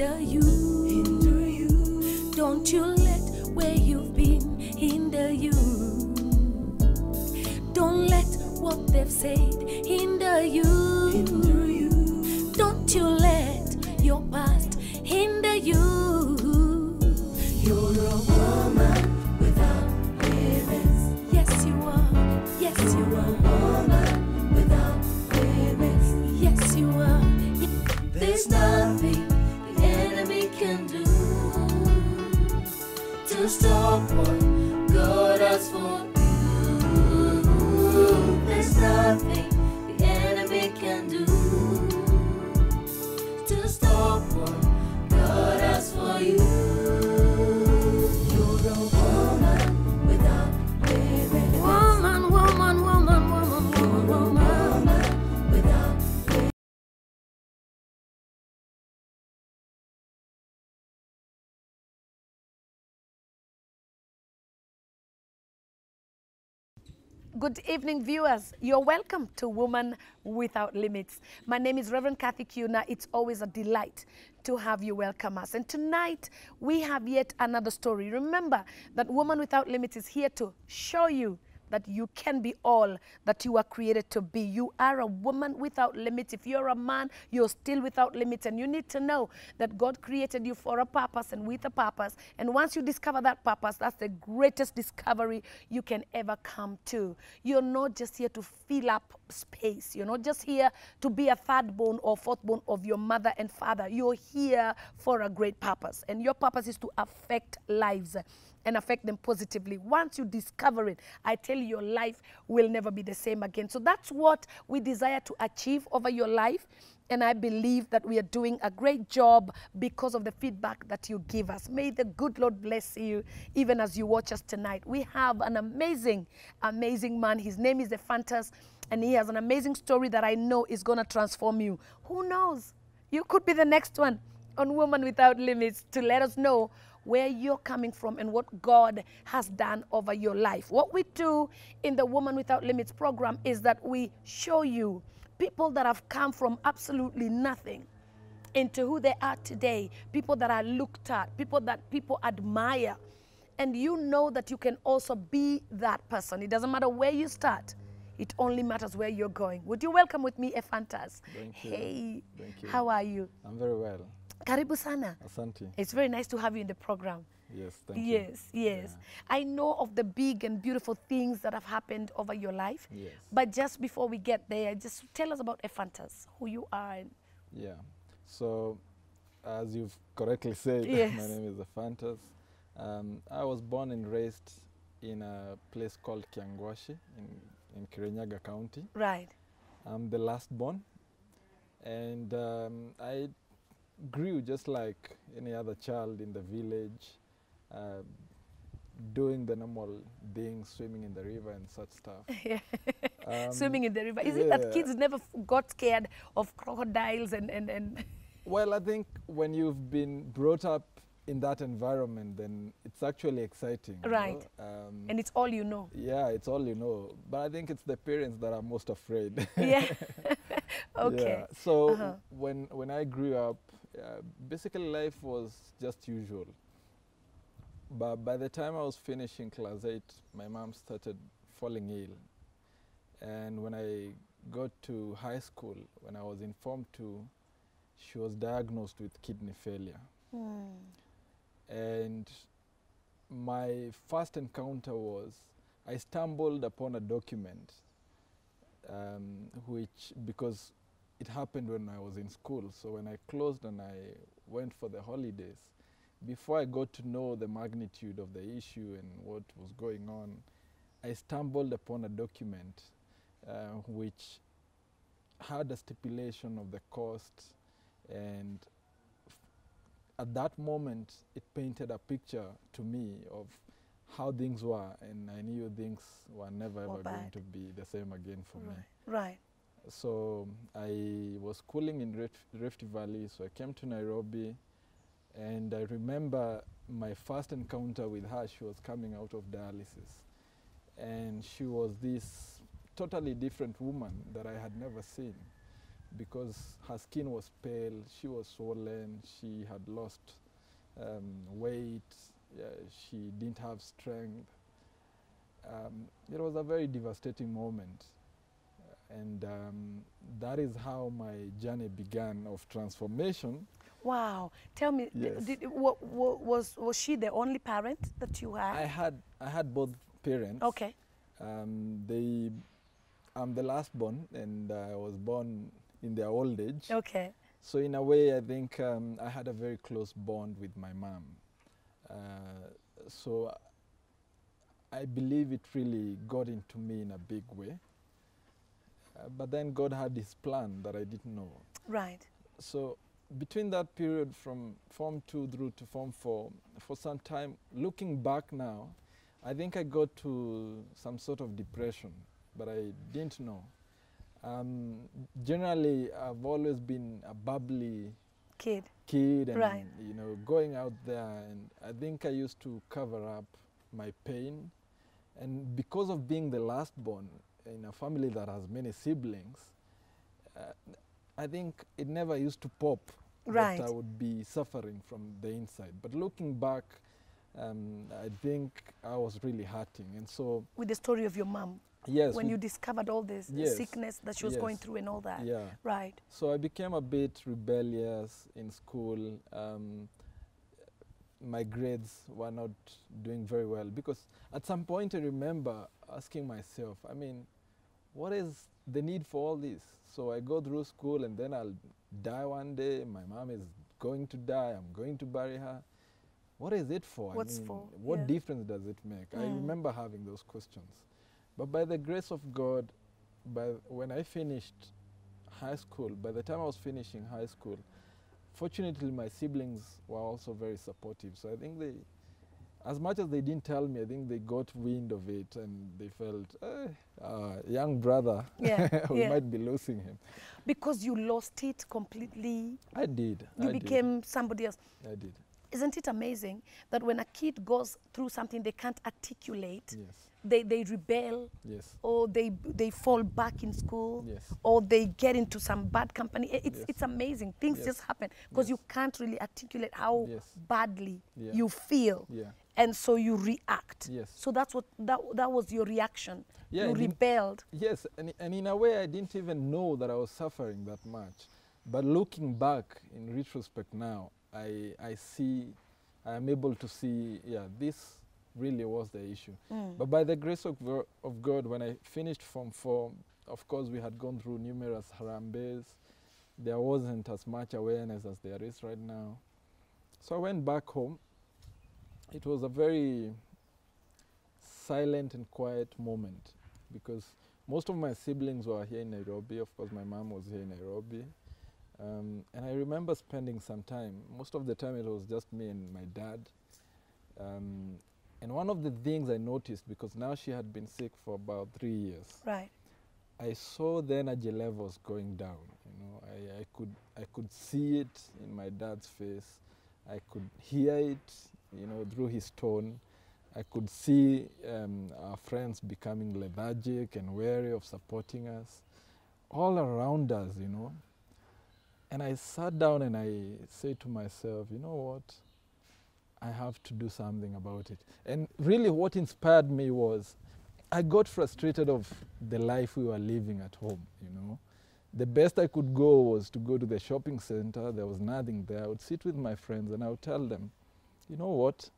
hinder you. Don't you let where you've been hinder you. Don't let what they've said hinder you. Don't you let your past hinder you. You're a woman without limits. Yes, you are. Yes, you are. A woman without limits. Yes, you are. There's nothing the enemy can do to stop what God has for you. There's nothing the enemy can do to stop what God has for you. You're a woman without limits. Woman, woman, woman, woman, woman, woman without limits. Good evening, viewers. You're welcome to Woman Without Limits. My name is Reverend Kathy Kiuna. It's always a delight to have you welcome us. And tonight, we have yet another story. Remember that Woman Without Limits is here to show you that you can be all that you are created to be. You are a woman without limits. If you're a man, you're still without limits. And you need to know that God created you for a purpose and with a purpose. And once you discover that purpose, that's the greatest discovery you can ever come to. You're not just here to fill up space. You're not just here to be a third born or fourth born of your mother and father. You're here for a great purpose. And your purpose is to affect lives and affect them positively. Once you discover it, I tell you, your life will never be the same again. So that's what we desire to achieve over your life. And I believe that we are doing a great job because of the feedback that you give us. May the good Lord bless you even as you watch us tonight. We have an amazing, amazing man. His name is Ephantus, and he has an amazing story that I know is going to transform you. Who knows? You could be the next one on Woman Without Limits to let us know where you're coming from and what God has done over your life. What we do in the Woman Without Limits program is that we show you people that have come from absolutely nothing into who they are today, people that are looked at, people that people admire. And you know that you can also be that person. It doesn't matter where you start. It only matters where you're going. Would you welcome with me, Ephantus? Thank you. Hey, Thank you. How are you? I'm very well. Karibu sana. Asante. It's very nice to have you in the program. Yes, thank you. Yes. Yeah. I know of the big and beautiful things that have happened over your life. Yes. But just before we get there, just tell us about Ephantus, who you are. Yeah. So, as you've correctly said, Yes. my name is Ephantus. I was born and raised in a place called Kiangwashi in Kirinyaga County. Right. I'm the last born. And I grew just like any other child in the village, doing the normal things, swimming in the river and such stuff. Yeah. Swimming in the river. Is it that kids never got scared of crocodiles and Well, I think when you've been brought up in that environment, then it's actually exciting. Right. You know? And it's all you know. Yeah, it's all you know. But I think it's the parents that are most afraid. Yeah. Okay. Yeah. So when I grew up, basically life was just usual. But by the time I was finishing class 8, my mom started falling ill. And when I got to high school, when I was in Form 2, she was diagnosed with kidney failure. And my first encounter was, I stumbled upon a document, because it happened when I was in school. So when I closed and I went for the holidays, before I got to know the magnitude of the issue and what was going on, I stumbled upon a document which had a stipulation of the cost, and at that moment it painted a picture to me of how things were, and I knew things were never ever going to be the same again for me. Right. So I was schooling in Rift Valley, so I came to Nairobi, and I remember my first encounter with her. She was coming out of dialysis, and she was this totally different woman that I had never seen. because her skin was pale, she was swollen, she had lost weight, she didn't have strength. It was a very devastating moment. And that is how my journey began of transformation. Wow. Tell me, Yes. was she the only parent that you had? I had both parents. Okay. I'm the last born, and I was born in their old age. Okay. So in a way, I think I had a very close bond with my mom. So I believe it really got into me in a big way. But then God had his plan that I didn't know. Right. So between that period from Form 2 through to Form 4, for some time, looking back now, I think I got to some sort of depression, but I didn't know. Generally, I've always been a bubbly Kid. and Right. you know, going out there, and I think I used to cover up my pain. And because of being the last born in a family that has many siblings, I think it never used to pop Right. that I would be suffering from the inside. But looking back, I think I was really hurting. And so, With the story of your mom, yes, when you discovered all this Yes. sickness that she was going through and all that. yeah. Right. So I became a bit rebellious in school. My grades were not doing very well because at some point I remember asking myself, I mean, what is the need for all this? So I go through school and then I'll die one day. My mom is going to die. I'm going to bury her. What is it for? What's I mean, for? what Yeah. difference does it make? I remember having those questions. But by the grace of God, when I finished high school, by the time I was finishing high school, fortunately my siblings were also very supportive. So I think they, as much as they didn't tell me, I think they got wind of it and they felt, young brother, Yeah. we Yeah. might be losing him. Because you lost it completely. I did. You became somebody else. I did. Isn't it amazing that when a kid goes through something they can't articulate, Yes. they rebel, Yes. or they fall back in school, Yes. or they get into some bad company? Yes. It's amazing. Things Yes. just happen because Yes. you can't really articulate how Yes. badly Yeah. you feel. Yeah. And so you react. Yes. So that's what that was your reaction. Yeah, You and in- rebelled. Yes, and in a way I didn't even know that I was suffering that much. But looking back in retrospect now, I see, I am able to see, yeah, this really was the issue. But by the grace of God, when I finished Form 4, of course we had gone through numerous harambes. There wasn't as much awareness as there is right now. So I went back home. It was a very silent and quiet moment because most of my siblings were here in Nairobi. Of course, my mom was here in Nairobi. And I remember spending some time. Most of the time it was just me and my dad. And one of the things I noticed, because now she had been sick for about 3 years, Right. I saw the energy levels going down. You know, I could see it in my dad's face. I could hear it, you know, through his tone. I could see our friends becoming lethargic and wary of supporting us, all around us, you know. And I sat down and I said to myself, you know what? I have to do something about it. And really what inspired me was I got frustrated of the life we were living at home, you know. The best I could go was to go to the shopping center. There was nothing there. I would sit with my friends and I would tell them, you know what?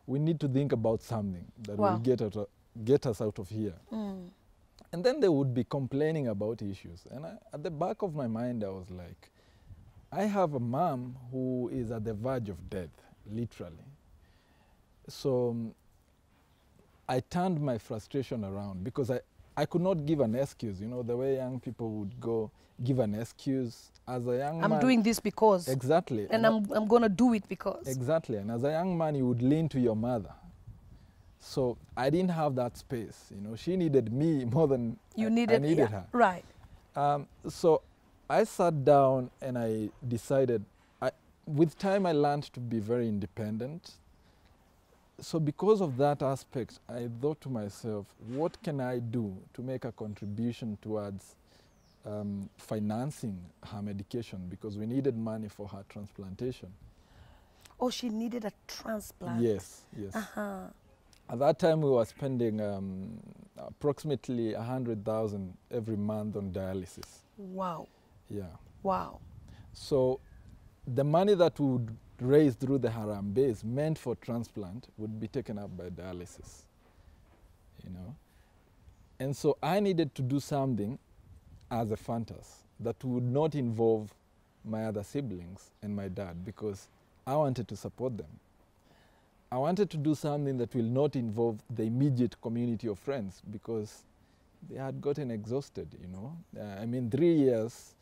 We need to think about something that Wow. will get us out of here. And then they would be complaining about issues. And at the back of my mind, I was like, I have a mom who is at the verge of death, literally. So I turned my frustration around because I could not give an excuse, you know, the way young people would go give an excuse. As a young man, I'm doing this because. Exactly. And I'm going to do it because. Exactly. And as a young man, you would lean to your mother. So I didn't have that space. You know, she needed me more than I needed yeah, her. Right. So I sat down and I decided, with time I learned to be very independent. So because of that aspect, I thought to myself, what can I do to make a contribution towards financing her medication because we needed money for her transplantation. Oh, she needed a transplant. Yes, yes. At that time, we were spending approximately 100,000 every month on dialysis. Wow. Yeah. Wow. So the money that we would raise through the Harambes meant for transplant would be taken up by dialysis, you know. And so I needed to do something as Ephantus that would not involve my other siblings and my dad because I wanted to support them. I wanted to do something that will not involve the immediate community of friends because they had gotten exhausted, you know. I mean, 3 years,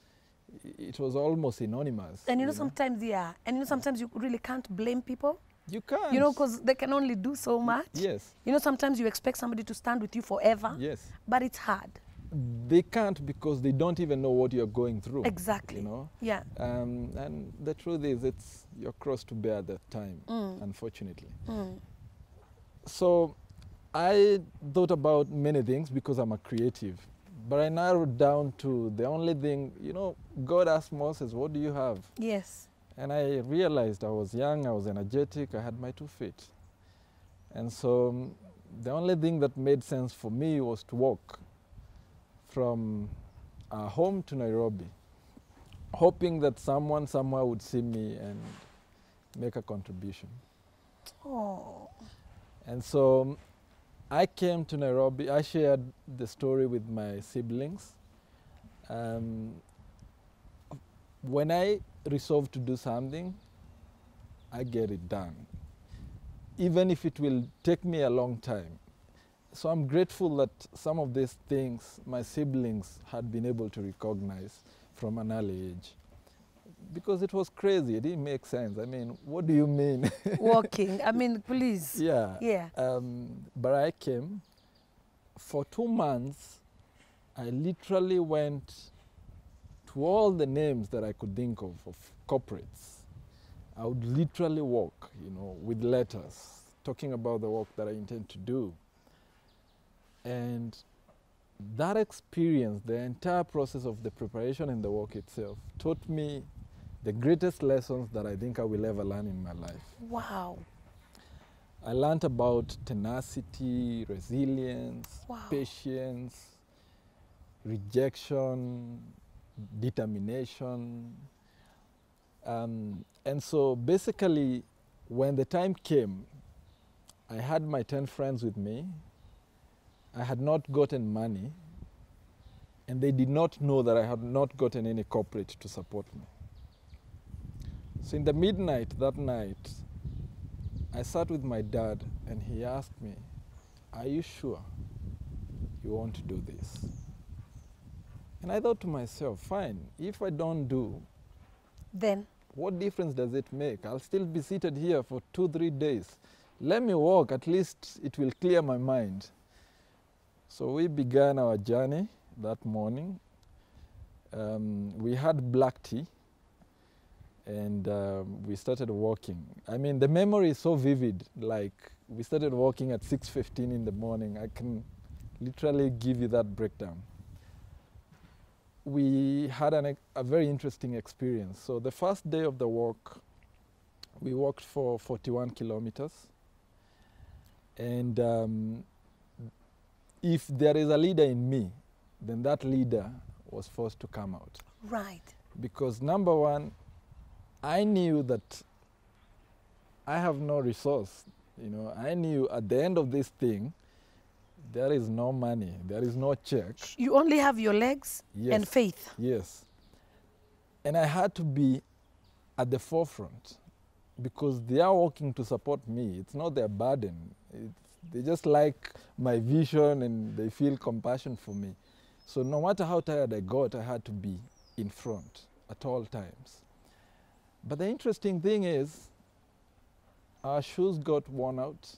it was almost anonymous. And you know, sometimes, yeah, and you know, sometimes you really can't blame people. You can't. You know, because they can only do so much. Yes. You know, sometimes you expect somebody to stand with you forever. Yes. But it's hard. They can't because they don't even know what you're going through. Exactly. You know? Yeah. And the truth is, it's your cross to bear at that time, unfortunately. So I thought about many things because I'm a creative. But I narrowed down to the only thing, you know, God asked Moses, what do you have? Yes. And I realized I was young, I was energetic, I had my 2 feet. And so the only thing that made sense for me was to walk from our home to Nairobi, hoping that someone somewhere would see me and make a contribution. Oh. And so I came to Nairobi. I shared the story with my siblings. When I resolve to do something, I get it done, even if it will take me a long time. So I'm grateful that some of these things my siblings had been able to recognize from an early age. Because it was crazy, it didn't make sense. I mean, what do you mean? Walking, I mean, please. Yeah. Yeah. But I came. For 2 months, I literally went to all the names that I could think of corporates. I would literally walk, you know, with letters, talking about the work that I intend to do. And that experience, the entire process of the preparation and the work itself, taught me the greatest lessons that I think I will ever learn in my life. Wow. I learned about tenacity, resilience, Wow. patience, rejection, determination. And so basically, when the time came, I had my 10 friends with me. I had not gotten money, and they did not know that I had not gotten any corporate to support me. So in the midnight that night, I sat with my dad and he asked me, are you sure you want to do this? And I thought to myself, fine, if I don't do, Then? what difference does it make? I'll still be seated here for 2-3 days. Let me walk, at least it will clear my mind. So we began our journey that morning. We had black tea and we started walking. I mean, the memory is so vivid, like we started walking at 6:15 in the morning. I can literally give you that breakdown. We had a very interesting experience. So the first day of the walk, we walked for 41 kilometers. And if there is a leader in me, then that leader was forced to come out. Right. Because number one, I knew that I have no resource. You know, I knew at the end of this thing, there is no money, there is no check. You only have your legs and faith. Yes. And I had to be at the forefront because they are working to support me. It's not their burden. They just like my vision and they feel compassion for me. So no matter how tired I got, I had to be in front at all times. But the interesting thing is, our shoes got worn out,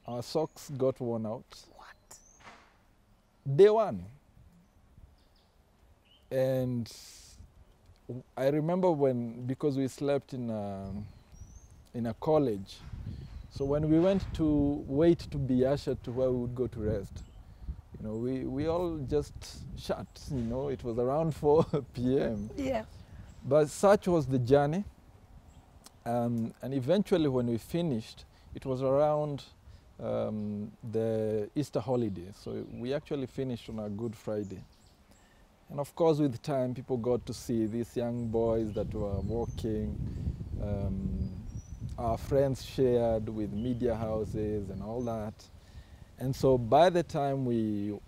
our socks got worn out. What? Day one. And I remember when, because we slept in a college, so when we went to wait to be ushered to where we would go to rest, You know, we all just shut, you know, it was around 4 p.m. Yeah. But such was the journey. And eventually when we finished, it was around the Easter holiday. So we actually finished on a Good Friday. And of course, with time, people got to see these young boys that were walking. Our friends shared with media houses and all that. And so by the time we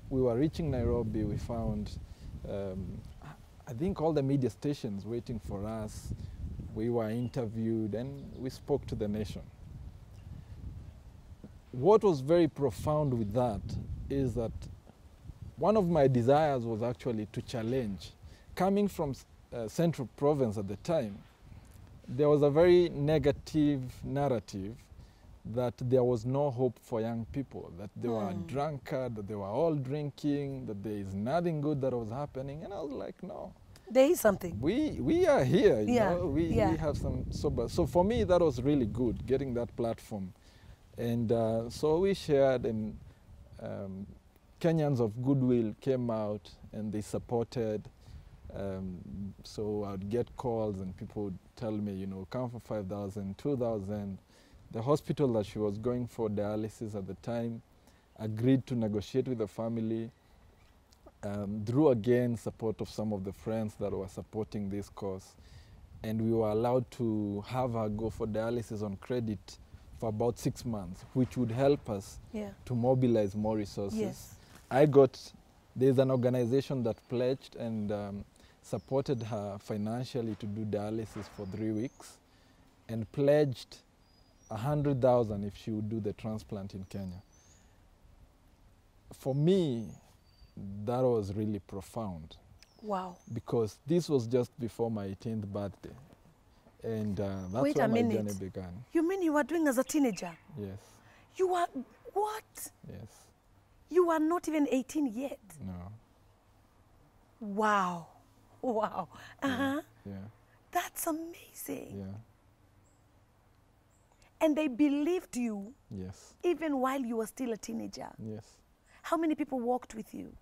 were reaching Nairobi, we found, I think, all the media stations waiting for us. We were interviewed and we spoke to the nation. What was very profound with that is that one of my desires was actually to challenge. Coming from Central Province at the time, there was a very negative narrative that there was no hope for young people, that they were drunkard, that they were all drinking, that there is nothing good that was happening. And I was like, no. There is something. We are here, you Yeah, know, we have some sober. So for me, that was really good, getting that platform. And so we shared, and Kenyans of Goodwill came out and they supported. So I'd get calls and people would tell me, you know, come for 5,000, 2,000. The hospital that she was going for dialysis at the time agreed to negotiate with the family, drew again support of some of the friends that were supporting this cause. And we were allowed to have her go for dialysis on credit for about 6 months, which would help us to mobilize more resources. Yes. There's an organization that pledged and supported her financially to do dialysis for 3 weeks and pledged 100,000 if she would do the transplant in Kenya. For me, that was really profound. Wow. Because this was just before my 18th birthday. And that's Wait where a my minute. journey began. You mean you were doing as a teenager? Yes, You were, what? yes, You were not even 18 yet. no, Wow. Wow. Uh-huh. yeah, That's amazing. yeah, And they believed you yes, even while you were still a teenager. yes. How many people walked with you?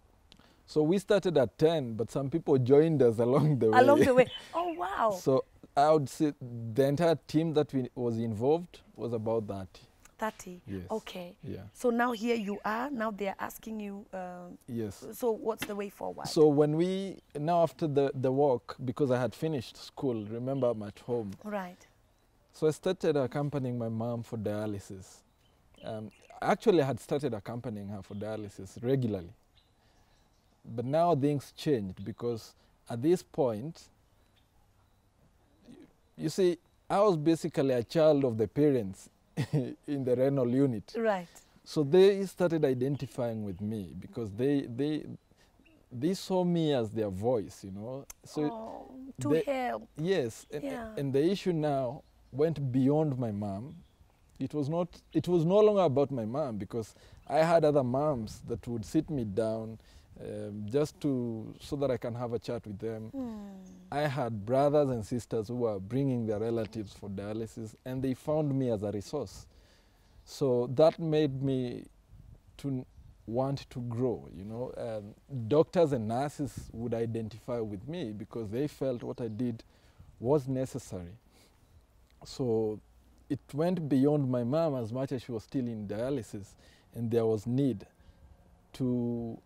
So we started at 10, but some people joined us along the way. Along the way. Oh, wow. So I would say the entire team that was involved was about 30. 30. Yes. Okay. Yeah. So now here you are. Now they're asking you. Yes. So what's the way forward? So when now after the walk, because I had finished school, remember I'm at home. Right. So I started accompanying my mom for dialysis. Actually, I had started accompanying her for dialysis regularly. But now things changed because at this point, you see, I was basically a child of the parents in the renal unit. Right. So they started identifying with me because they saw me as their voice, you know. So to help. Yes, and the issue now went beyond my mom. It was no longer about my mom because I had other moms that would sit me down just so that I can have a chat with them. I had brothers and sisters who were bringing their relatives for dialysis, and they found me as a resource. So that made me to want to grow, you know. Doctors and nurses would identify with me because they felt what I did was necessary. So it went beyond my mom as much as she was still in dialysis, and there was need to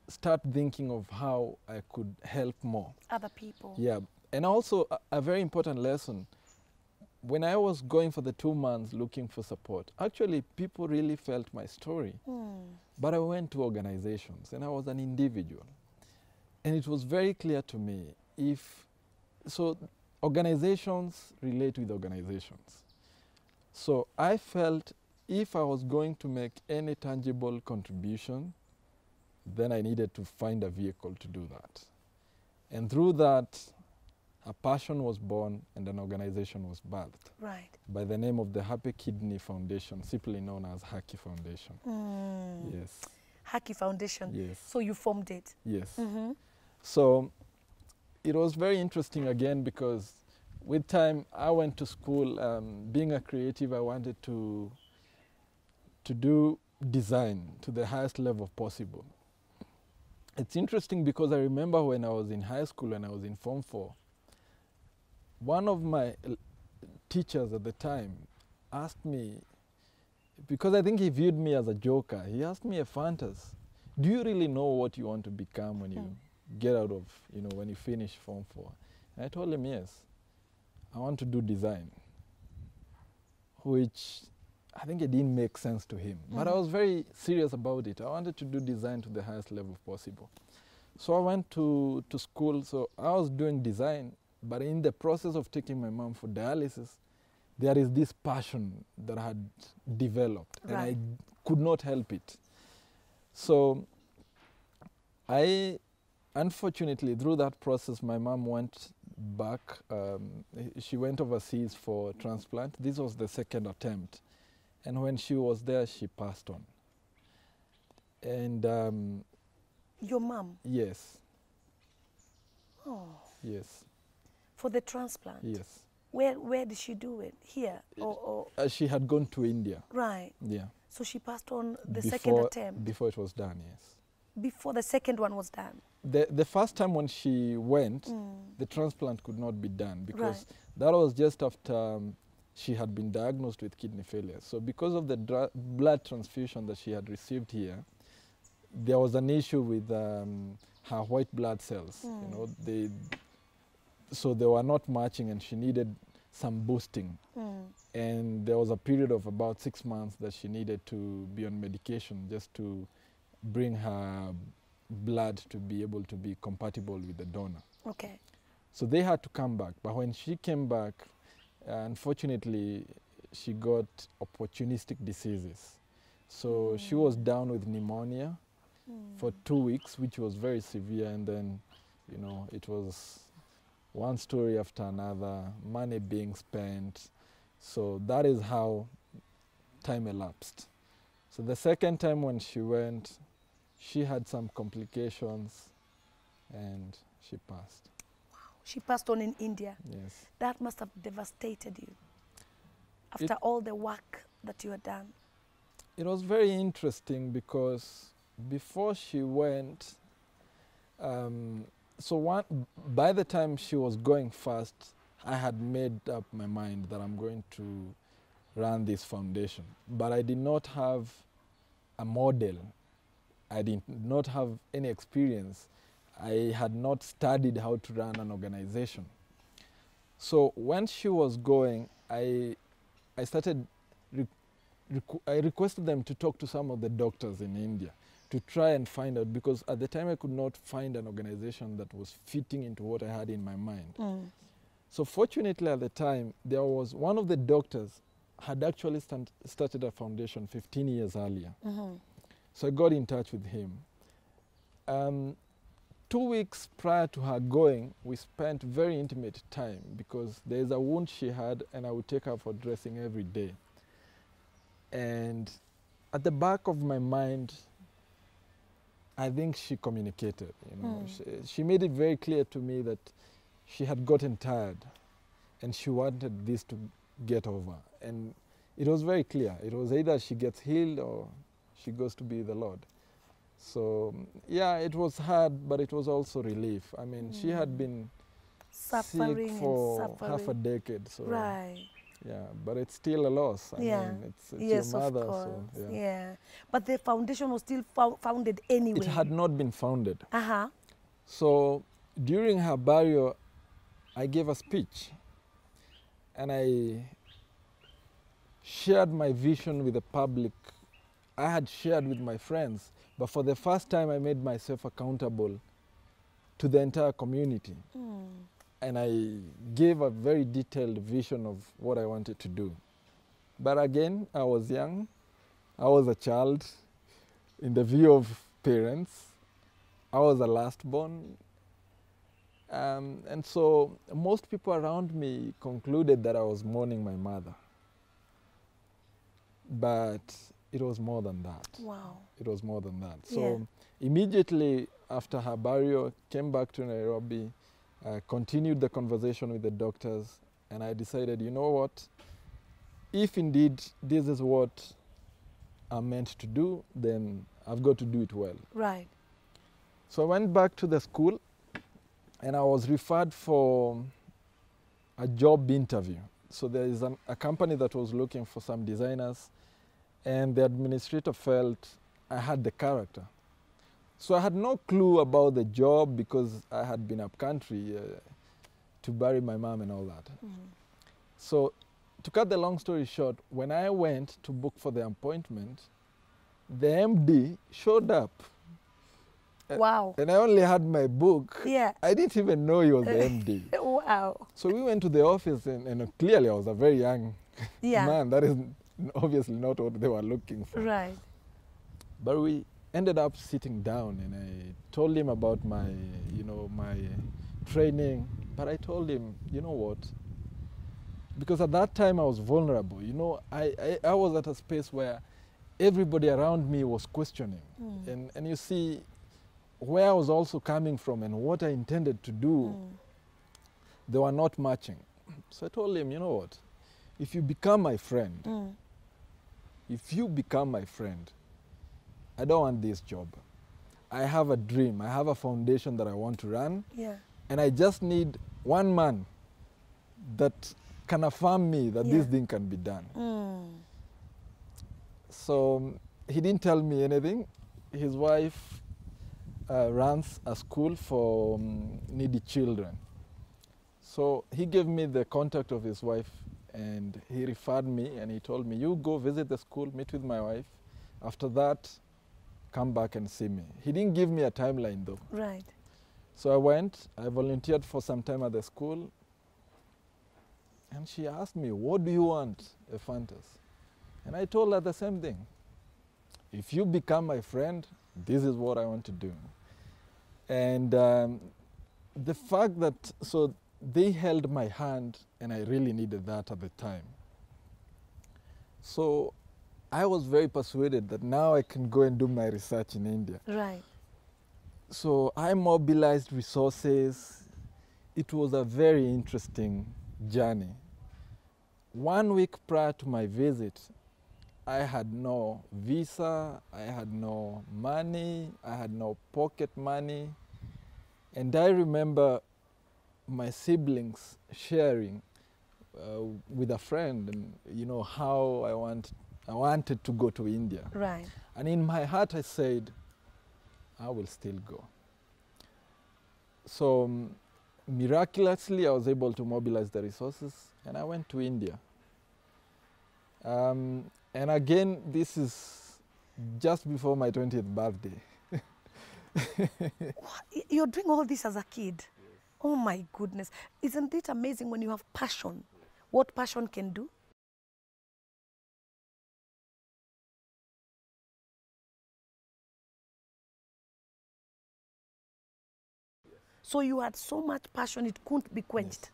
start thinking of how I could help more. Other people. Yeah, and also a very important lesson. When I was going for the 2 months looking for support, actually people really felt my story. But I went to organizations and I was an individual. And it was very clear to me organizations relate with organizations. So I felt if I was going to make any tangible contribution, then I needed to find a vehicle to do that. And through that, a passion was born and an organization was birthed. Right. By the name of the Happy Kidney Foundation, simply known as Haki Foundation. Yes. Haki Foundation. Yes. So you formed it. Yes. So it was very interesting again because with time I went to school. Being a creative, I wanted to do design to the highest level possible. It's interesting because I remember when I was in high school and I was in Form 4, one of my teachers at the time asked me, because I think he viewed me as a joker, he asked me, Ephantus, do you really know what you want to become when you get out of, when you finish Form 4? And I told him, yes, I want to do design, which I think it didn't make sense to him. But I was very serious about it. I wanted to do design to the highest level possible. So I went to school. So I was doing design, but in the process of taking my mom for dialysis, there is this passion that I had developed, and I could not help it. So unfortunately, through that process, my mom went back. She went overseas for transplant. This was the second attempt. And when she was there, she passed on. And your mom? Yes. Oh. Yes. For the transplant? Yes. Where did she do it? Here? Or she had gone to India. Right. Yeah. So she passed on the second attempt? Before it was done, yes. Before the second one was done? The first time when she went, the transplant could not be done because that was just after she had been diagnosed with kidney failure. So because of the blood transfusion that she had received here, there was an issue with her white blood cells. So they were not matching, and she needed some boosting. And there was a period of about 6 months that she needed to be on medication just to bring her blood to be able to be compatible with the donor. Okay. So they had to come back. But when she came back, unfortunately, she got opportunistic diseases. So she was down with pneumonia for 2 weeks, which was very severe. And then, it was one story after another, money being spent. So that is how time elapsed. So the second time when she went, she had some complications and she passed. Wow. She passed on in India? Yes. That must have devastated you after all the work that you had done. It was very interesting because before she went, by the time she was going first, I had made up my mind that I'm going to run this foundation. But I did not have a model. I did not have any experience. I had not studied how to run an organization. So when she was going, I requested them to talk to some of the doctors in India to try and find out, because at the time I could not find an organization that was fitting into what I had in my mind. So fortunately at the time, there was one of the doctors had actually started a foundation 15 years earlier. So I got in touch with him. 2 weeks prior to her going, we spent very intimate time because there's a wound she had and I would take her for dressing every day. And at the back of my mind, I think she communicated. She made it very clear to me that she had gotten tired and she wanted this to get over. And it was very clear. It was either she gets healed or she goes to be with the Lord. So, yeah, it was hard, but it was also relief. I mean, she had been sick for half a decade. So, yeah, but it's still a loss. I mean, it's your mother. Of course. So, yeah. But the foundation was still founded anyway. It had not been founded. So during her burial, I gave a speech and I shared my vision with the public. I had shared with my friends, but for the first time I made myself accountable to the entire community. And I gave a very detailed vision of what I wanted to do. But again, I was young. I was a child. In the view of parents, I was a lastborn. And so most people around me concluded that I was mourning my mother. But it was more than that. Wow. It was more than that. So immediately after her burial, came back to Nairobi, continued the conversation with the doctors, and I decided, you know what, if indeed this is what I'm meant to do, then I've got to do it well. Right. So I went back to the school and I was referred for a job interview. So there is a company that was looking for some designers, and the administrator felt I had the character. So I had no clue about the job because I had been up country to bury my mom and all that. So to cut the long story short, when I went to book for the appointment, the MD showed up. Wow. And I only had my book. Yeah. I didn't even know he was the MD. Wow. So we went to the office, and clearly I was a very young man. That is obviously not what they were looking for. Right. But we ended up sitting down, and I told him about my, my training. But I told him, you know what? Because at that time I was vulnerable. I was at a space where everybody around me was questioning. And you see, where I was also coming from and what I intended to do, they were not matching. So I told him, you know what? If you become my friend, I don't want this job. I have a dream. I have a foundation that I want to run. Yeah. And I just need one man that can affirm me that this thing can be done. So he didn't tell me anything. His wife runs a school for needy children. So he gave me the contact of his wife, and he referred me, and he told me, you go visit the school, meet with my wife. After that, come back and see me. He didn't give me a timeline though. Right. So I went, I volunteered for some time at the school, and she asked me, what do you want, Ephantus? And I told her the same thing. If you become my friend, this is what I want to do. And the fact that, so they held my hand, and I really needed that at the time. So I was very persuaded that now I can go and do my research in India. Right. So I mobilized resources. It was a very interesting journey. 1 week prior to my visit, I had no visa, I had no money, I had no pocket money. And I remember my siblings sharing with a friend, and how I wanted to go to India. Right. And in my heart I said, I will still go. So miraculously I was able to mobilize the resources, and I went to India. And again, this is just before my 20th birthday. You're doing all this as a kid? Yes. Oh my goodness. Isn't it amazing when you have passion? What passion can do? So you had so much passion, it couldn't be quenched.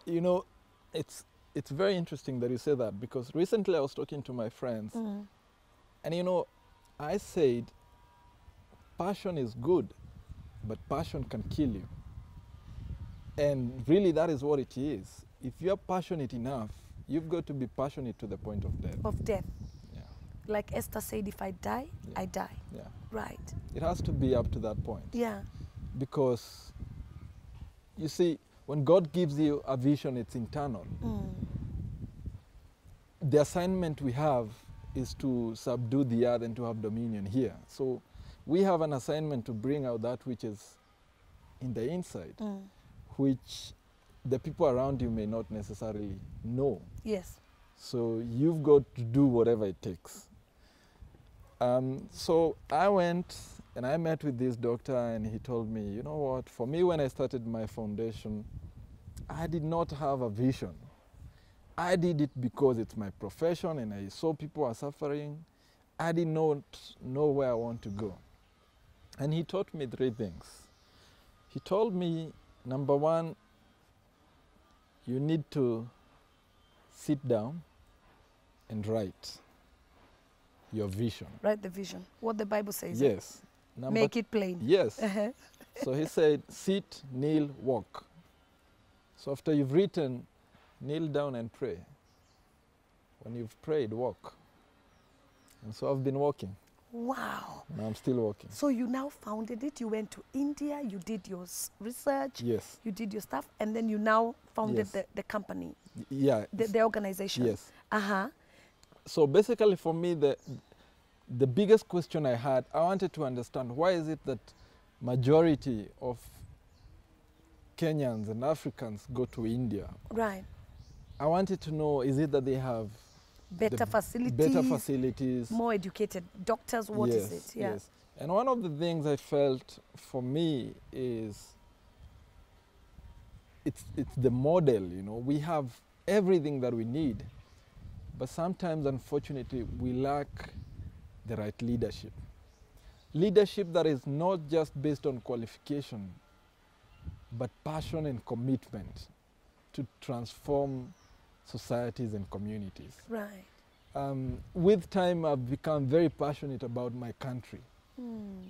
Yes. It's very interesting that you say that, because recently I was talking to my friends, and I said, passion is good, but passion can kill you. And really that is what it is. If you're passionate enough, you've got to be passionate to the point of death. Of death. Yeah. Like Esther said, if I die, I die. Yeah. Right. It has to be up to that point. Yeah. Because, you see, when God gives you a vision, it's internal. The assignment we have is to subdue the earth and to have dominion here. So we have an assignment to bring out that which is in the inside, which the people around you may not necessarily know. Yes. So you've got to do whatever it takes. So I went and I met with this doctor, and he told me, you know what, for me when I started my foundation, I did not have a vision. I did it because it's my profession and I saw people are suffering. I did not know where I want to go. And he taught me 3 things. He told me, number 1, you need to sit down and write your vision. Write the vision. What the Bible says. Yes. Make it plain. Yes. So he said, sit, kneel, walk. So after you've written, kneel down and pray. When you've prayed, walk. And so I've been working. Wow. And I'm still working. So you now founded it. You went to India. You did your research. Yes. You did your stuff. And then you now founded Yes. the company, Yeah. the organization. Yes. Uh-huh. So basically for me, the biggest question I had, I wanted to understand why is it that majority of Kenyans and Africans go to India. Right. I wanted to know, is it that they have Better facilities. better facilities, more educated doctors. What is yes, it? Yeah. Yes. And one of the things I felt for me is it's the model, you know. We have everything that we need, but sometimes, unfortunately, we lack the right leadership. Leadership that is not just based on qualification, but passion and commitment to transform societies and communities. Right. With time, I've become very passionate about my country,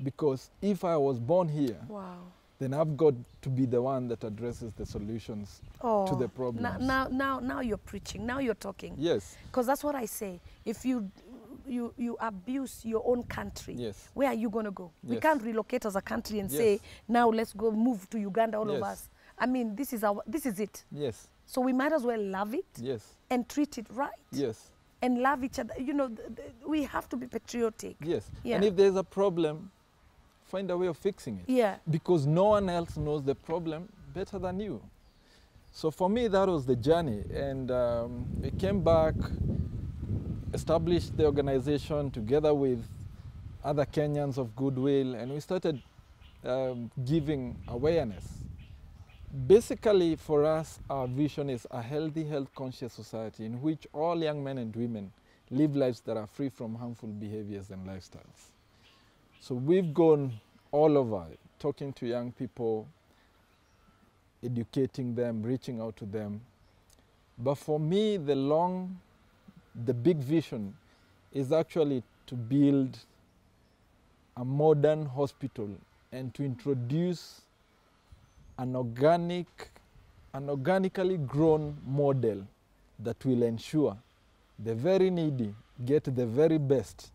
because if I was born here, Wow. then I've got to be the one that addresses the solutions to the problems. Now you're preaching. Now you're talking. Yes. Because that's what I say. If you abuse your own country, Yes. where are you going to go? We Yes. can't relocate as a country and Yes. say, now let's go move to Uganda, all of Yes. us. I mean, this is it. Yes. So we might as well love it Yes. and treat it right. Yes. And love each other. You know, we have to be patriotic. Yes. Yeah. And if there's a problem, find a way of fixing it. Yeah. Because no one else knows the problem better than you. So for me, that was the journey. And we came back, established the organization together with other Kenyans of goodwill, and we started giving awareness. Basically, for us, our vision is a healthy, health-conscious society in which all young men and women live lives that are free from harmful behaviors and lifestyles. So we've gone all over, talking to young people, educating them, reaching out to them. But for me, the big vision is actually to build a modern hospital and to introduce an organically grown model that will ensure the very needy get the very best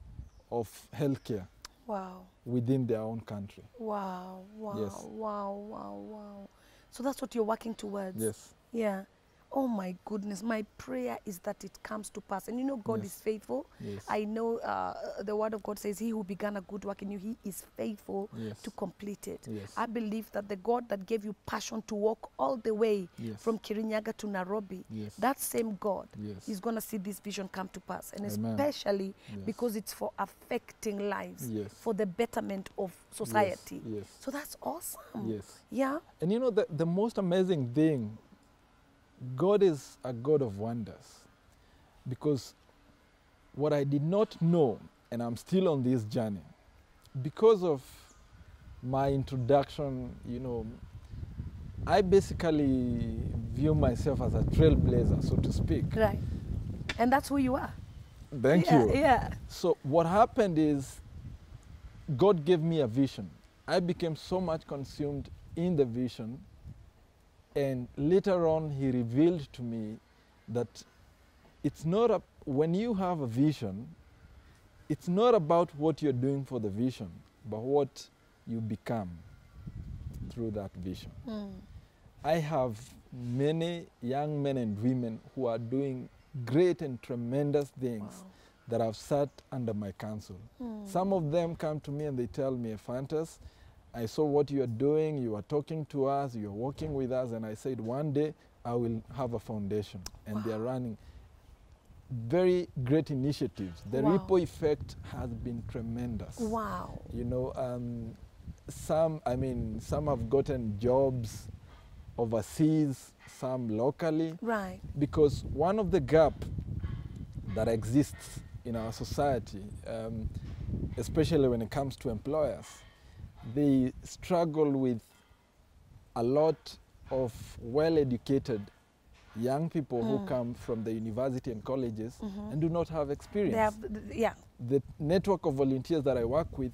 of healthcare. Wow. Within their own country. Wow. Wow. Yes. Wow. Wow. Wow. So that's what you're working towards. Yes. Yeah. Oh my goodness, my prayer is that it comes to pass. And you know, God Yes. is faithful. Yes. I know the word of God says, he who began a good work in you, he is faithful Yes. to complete it. Yes. I believe that the God that gave you passion to walk all the way Yes. from Kirinyaga to Nairobi, Yes. that same God Yes. is going to see this vision come to pass. And Amen. especially Yes. because it's for affecting lives, Yes. for the betterment of society. Yes. So that's awesome. Yes. Yeah. And you know, the most amazing thing, God is a God of wonders. Because what I did not know, and I'm still on this journey, because of my introduction, you know, I basically view myself as a trailblazer, so to speak. Right. And that's who you are. Thank Yeah, you. yeah. So what happened is God gave me a vision. I became so much consumed in the vision, and later on he revealed to me that it's not when you have a vision, it's not about what you're doing for the vision, but what you become through that vision. I have many young men and women who are doing great and tremendous things. Wow. That have sat under my counsel. Some of them come to me and they tell me, Ephantus, I saw what you are doing, you are talking to us, you are working with us, and I said one day I will have a foundation. And they are running very great initiatives. The ripple effect has been tremendous. Wow. You know, some have gotten jobs overseas, some locally. Right. Because one of the gaps that exists in our society, especially when it comes to employers, they struggle with a lot of well-educated young people who come from the university and colleges and do not have experience. They have, yeah. The network of volunteers that I work with,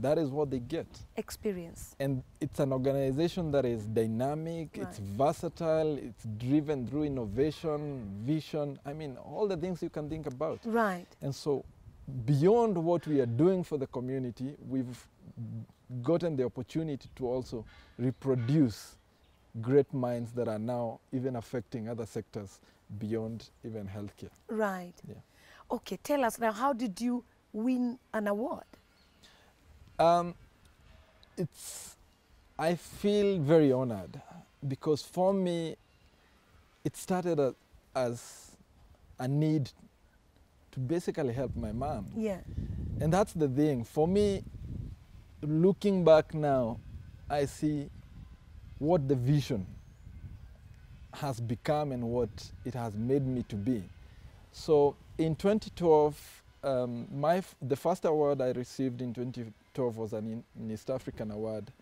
that is what they get. Experience. And it's an organization that is dynamic, Right. it's versatile, it's driven through innovation, vision, I mean, all the things you can think about. Right. And so beyond what we are doing for the community, we've gotten the opportunity to also reproduce great minds that are now even affecting other sectors beyond even healthcare. Right. Yeah. Okay, tell us now, how did you win an award? I feel very honored because for me, it started as a need to basically help my mom. Yeah. And that's the thing. For me, looking back now, I see what the vision has become and what it has made me to be. So in 2012, the first award I received in 2012 was an East African award.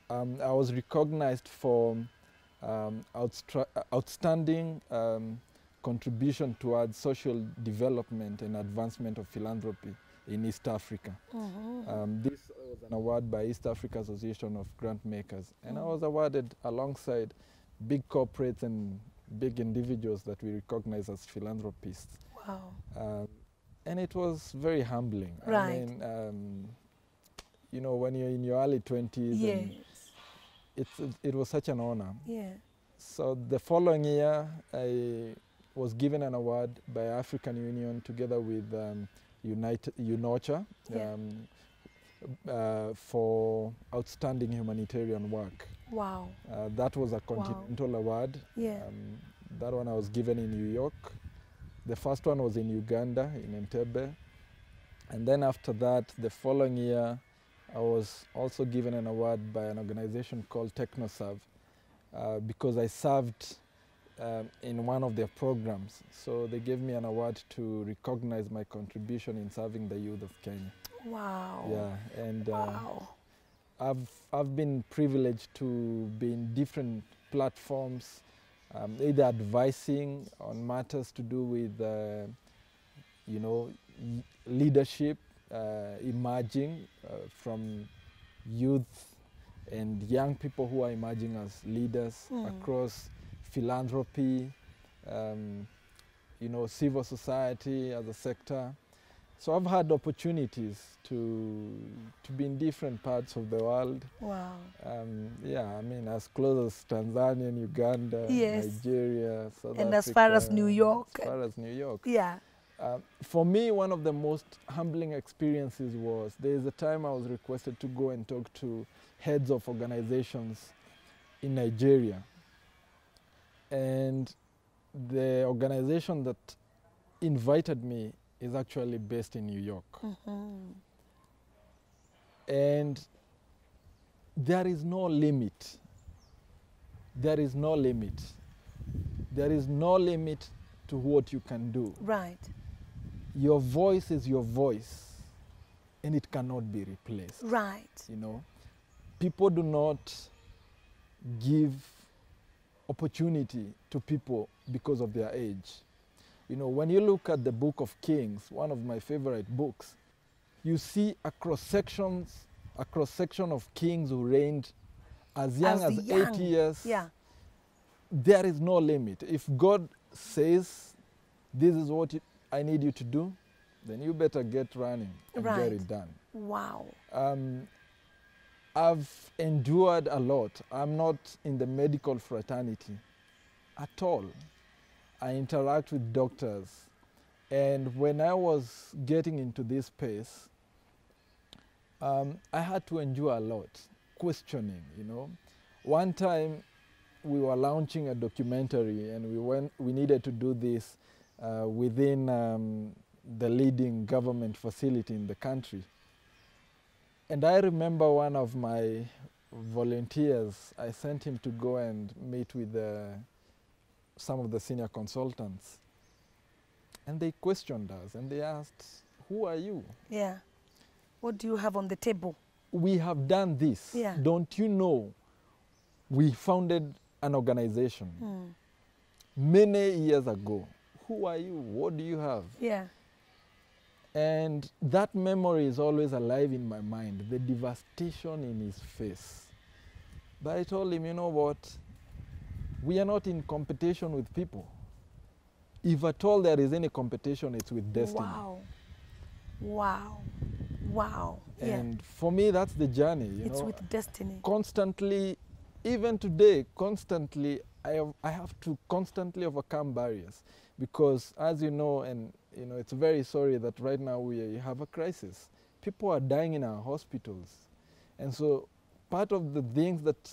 I was recognized for outstanding contribution towards social development and advancement of philanthropy in East Africa. This was an award by East Africa Association of Grant Makers, and I was awarded alongside big corporates and big individuals that we recognize as philanthropists. Wow. And it was very humbling. Right. I mean, you know, when you're in your early 20s, Yes. and it was such an honor. Yeah. So the following year, I was given an award by African Union together with UNOCHA Yeah. for outstanding humanitarian work. Wow. That was a continental award. Yeah. That one I was given in New York. The first one was in Uganda, in Entebbe. And then after that, the following year, I was also given an award by an organization called TechnoServe because I served in one of their programs. So they gave me an award to recognize my contribution in serving the youth of Kenya. Wow. Yeah, and Wow. I've been privileged to be in different platforms, either advising on matters to do with, you know, leadership, emerging from youth and young people who are emerging as leaders across philanthropy, you know, civil society as a sector. So I've had opportunities to be in different parts of the world. Wow. Yeah, I mean, as close as Tanzania and Uganda, Yes. Nigeria, South And Africa. as far as New York. As far as New York. Yeah. For me, one of the most humbling experiences was there's a time I was requested to go and talk to heads of organizations in Nigeria. And the organization that invited me is actually based in New York. And there is no limit. There is no limit. There is no limit to what you can do. Right. Your voice is your voice, and it cannot be replaced. Right. You know, people do not give opportunity to people because of their age. You know, when you look at the Book of Kings, one of my favorite books, you see a cross-section of kings who reigned as young as 80 years. Yeah. There is no limit. If God says, this is what I need you to do, then you better get running and get it done. Wow. I've endured a lot. I'm not in the medical fraternity at all. I interact with doctors. And when I was getting into this space, I had to endure a lot, questioning, you know. One time we were launching a documentary and we needed to do this within the leading government facility in the country. And I remember one of my volunteers, I sent him to go and meet with some of the senior consultants. And they questioned us and they asked, who are you? Yeah. What do you have on the table? We have done this. Yeah. Don't you know we founded an organization many years ago? Who are you? What do you have? Yeah. And that memory is always alive in my mind, the devastation in his face. But I told him, you know what? We are not in competition with people. If at all there is any competition, it's with destiny. Wow. Wow. Wow. Yeah. And for me, that's the journey. You It's know, with destiny. constantly, even today, constantly, I have to constantly overcome barriers because, as you know, and you know, it's very sorry that right now we have a crisis. People are dying in our hospitals, and so part of the things that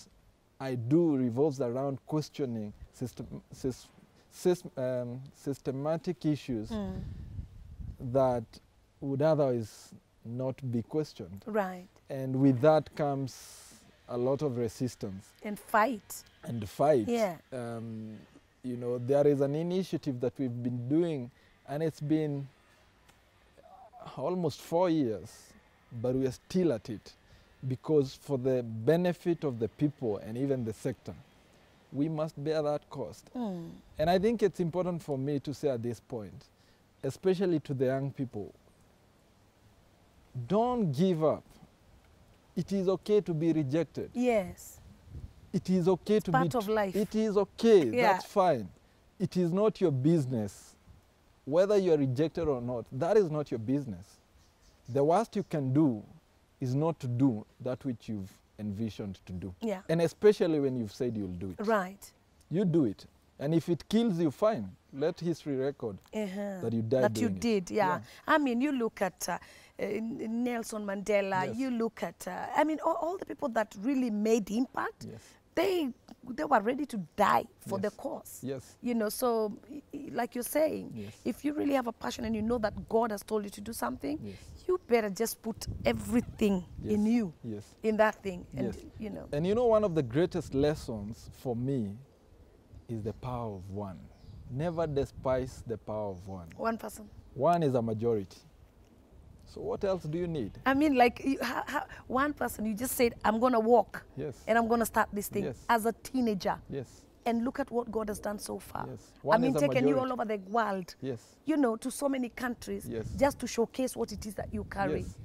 I do revolves around questioning systematic issues that would otherwise not be questioned. Right. And with that comes a lot of resistance. And fight. And fight. Yeah. You know, there is an initiative that we've been doing, and it's been almost 4 years, but we are still at it because for the benefit of the people and even the sector, we must bear that cost. And I think it's important for me to say at this point, especially to the young people, don't give up. It is okay to be rejected. Yes. It is okay to be part of life. It is okay. Yeah. That's fine. It is not your business whether you are rejected or not. That is not your business. The worst you can do is not to do that which you've envisioned to do. Yeah. And especially when you've said you'll do it. Right. You do it. And if it kills you, fine. Let history record that you died that you doing it. did, yeah. I mean, you look at Nelson Mandela, Yes. you look at, I mean, all the people that really made impact, Yes. they were ready to die for Yes. the cause. Yes. You know, so like you're saying, Yes. if you really have a passion and you know that God has told you to do something, Yes. you better just put everything in Yes. you, Yes. in that thing. And, Yes. you know. And you know, one of the greatest lessons for me is the power of one. Never despise the power of one. One person. One is a majority. So what else do you need? I mean, like, one person, you just said, I'm going to walk. Yes. And I'm going to start this thing Yes. as a teenager. Yes. And look at what God has done so far. Yes. I One mean, is a taken you majority. all over the world, Yes. you know, to so many countries, Yes. just to showcase what it is that you carry. Yes.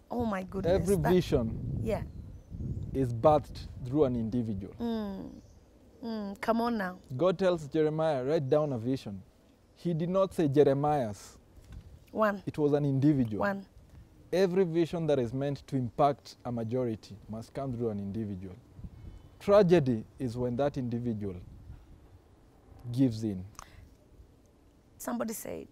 Oh my goodness. Every vision Yeah. is birthed through an individual. Come on now. God tells Jeremiah, write down a vision. He did not say Jeremiah's. One. It was an individual. One. Every vision that is meant to impact a majority must come through an individual. Tragedy is when that individual gives in. Somebody said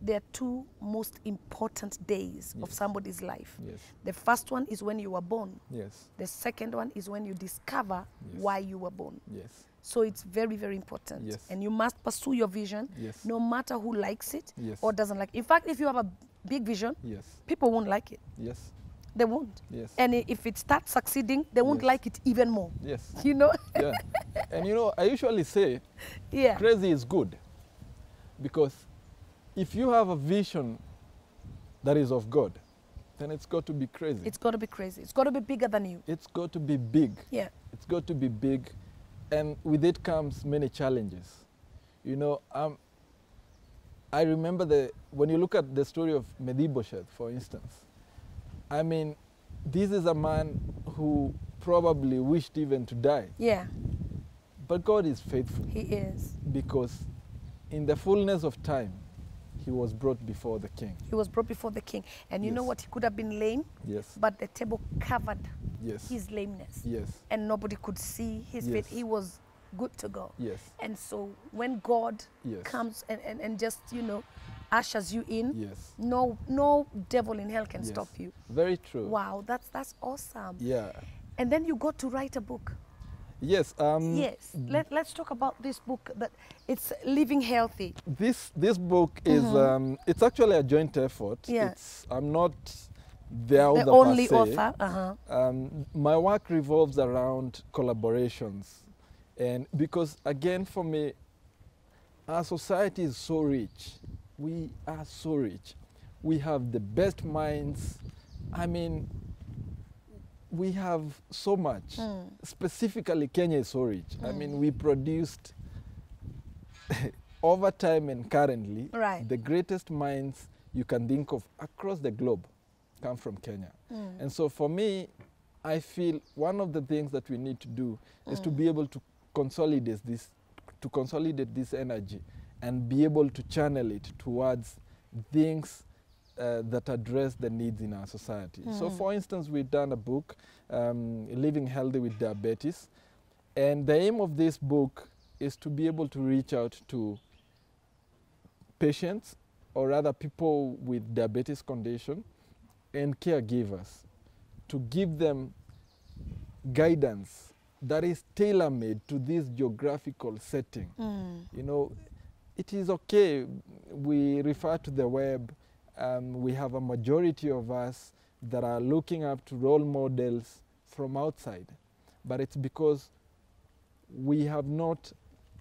there are two most important days of Yes. somebody's life. Yes. The first one is when you were born. Yes. The second one is when you discover Yes. why you were born. Yes. So it's very, very important. Yes. And you must pursue your vision, Yes. no matter who likes it Yes. or doesn't like it. In fact, if you have a big vision, Yes. people won't like it. Yes. They won't. Yes. And if it starts succeeding, they won't Yes. like it even more. Yes. You know? Yeah. And you know, I usually say Yeah. crazy is good, because if you have a vision that is of God, then it's got to be crazy. It's got to be crazy. It's got to be bigger than you. It's got to be big. Yeah. It's got to be big, and with it comes many challenges. You know, I remember when you look at the story of Mephibosheth, for instance. I mean, this is a man who probably wished even to die, Yeah. but God is faithful, He is. because in the fullness of time, he was brought before the king. He was brought before the king. And you know Yes. what? He could have been lame, Yes. but the table covered Yes. his lameness. Yes. And nobody could see his Yes. faith. He was good to go. Yes. And so when God Yes. comes and just, you know, ushers you in, Yes. no devil in hell can Yes. stop you. Very true. Wow, that's awesome. Yeah. And then you got to write a book. Yes. Yes. Let's talk about this book. That it's Living Healthy. This book is it's actually a joint effort. Yeah. I'm not the author The only per se. author. Uh-huh. My work revolves around collaborations, and because again, for me, our society is so rich. We are so rich. We have the best minds. I mean, we have so much. Specifically, Kenya is so rich. I mean, we produced over time and currently, Right. the greatest minds you can think of across the globe come from Kenya. And so for me, I feel one of the things that we need to do is to be able to consolidate this energy and be able to channel it towards things that address the needs in our society. So for instance, we've done a book, Living Healthy with Diabetes, and the aim of this book is to be able to reach out to patients or rather people with diabetes condition and caregivers to give them guidance that is tailor-made to this geographical setting. You know, it is okay, we refer to the web, we have a majority of us that are looking up to role models from outside, but it's because we have not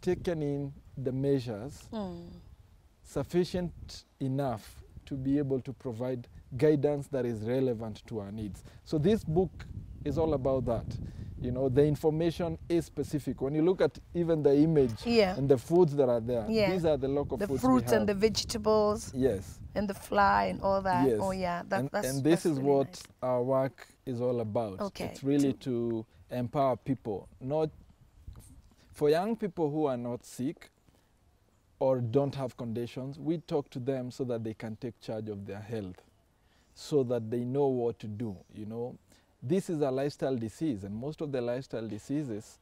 taken in the measures sufficient enough to be able to provide guidance that is relevant to our needs. So this book is all about that. You know, the information is specific. When you look at even the image and the foods that are there, these are the local foods we have. The fruits and the vegetables. Yes. And the fly and all that. Yes. Oh yeah, and this is really what nice. our work is all about. Okay. It's really to empower people, not for young people who are not sick or don't have conditions. We talk to them so that they can take charge of their health, so that they know what to do. You know, this is a lifestyle disease, and most of the lifestyle diseases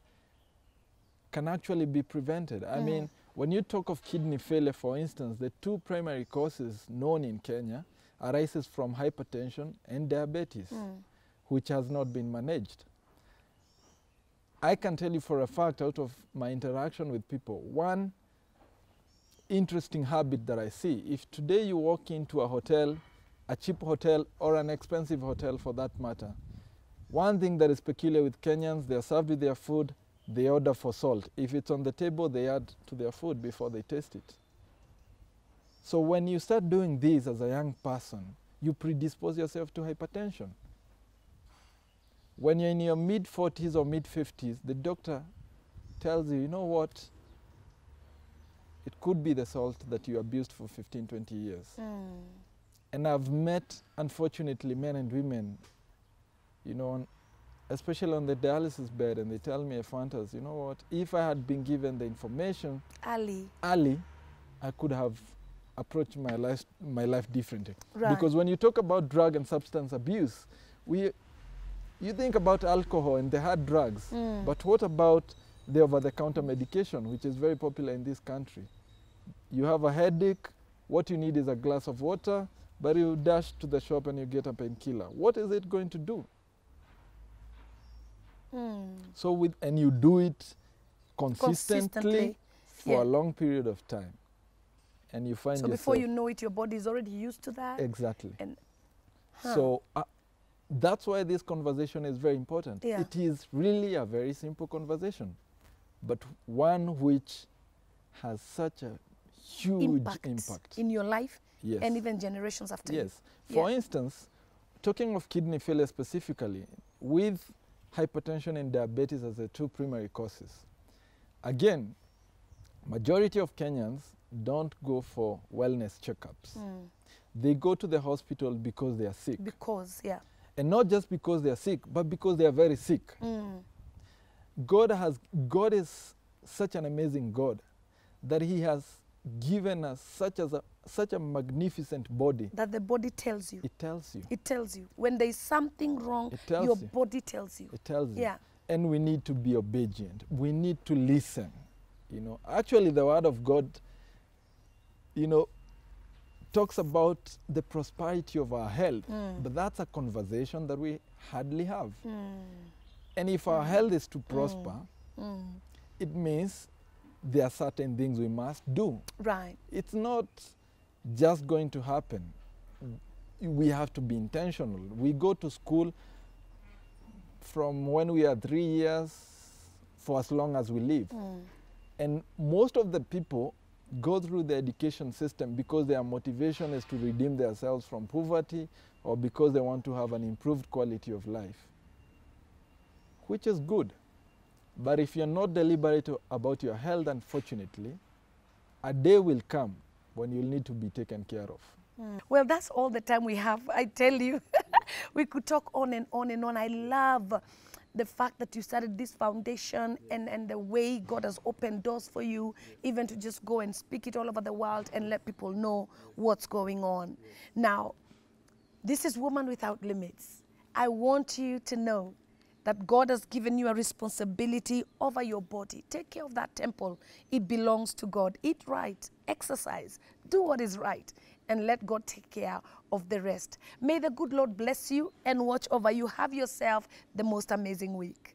can actually be prevented. I mean, when you talk of kidney failure, for instance, the two primary causes known in Kenya arises from hypertension and diabetes, which has not been managed. I can tell you for a fact, out of my interaction with people, one interesting habit that I see, if today you walk into a hotel, a cheap hotel or an expensive hotel for that matter, one thing that is peculiar with Kenyans, they are served with their food, they order for salt. If it's on the table, they add to their food before they taste it. So when you start doing this as a young person, you predispose yourself to hypertension. When you're in your mid-40s or mid-50s, the doctor tells you, you know what, it could be the salt that you abused for 15, 20 years. And I've met, unfortunately, men and women, you know, especially on the dialysis bed, and they tell me, Ephantus, you know what, if I had been given the information early, I could have approached my life differently. Right. Because when you talk about drug and substance abuse, you think about alcohol and the hard drugs, but what about the over-the-counter medication, which is very popular in this country? You have a headache, what you need is a glass of water, but you dash to the shop and you get a painkiller. What is it going to do? So and you do it consistently for a long period of time. And you find so before you know it, your body is already used to that. Exactly. And, so that's why this conversation is very important. It is really a very simple conversation, but one which has such a huge impact in your life and even generations after you. For instance, talking of kidney failure specifically, with hypertension and diabetes as the two primary causes, again, majority of Kenyans don't go for wellness checkups. They go to the hospital because they are sick. And not just because they are sick, but because they are very sick. God is such an amazing God that He has given us such a magnificent body. That the body tells you. It tells you. It tells you. When there is something wrong, your body tells you. It tells you. And we need to be obedient. We need to listen. You know, actually the Word of God, you know, talks about the prosperity of our health, but that's a conversation that we hardly have. And if our health is to prosper, it means there are certain things we must do. Right. It's not just going to happen. We have to be intentional. We go to school from when we are 3 years for as long as we live. And most of the people go through the education system because their motivation is to redeem themselves from poverty or because they want to have an improved quality of life, which is good. But if you're not deliberate about your health, unfortunately, a day will come when you'll need to be taken care of. Well, that's all the time we have. I tell you, we could talk on and on and on. I love the fact that you started this foundation and the way God has opened doors for you, even to just go and speak it all over the world and let people know what's going on. Now, This is Woman Without Limits. I want you to know that God has given you a responsibility over your body. Take care of that temple. It belongs to God. Eat right, exercise, do what is right, and let God take care of the rest. May the good Lord bless you and watch over you. Have yourself the most amazing week.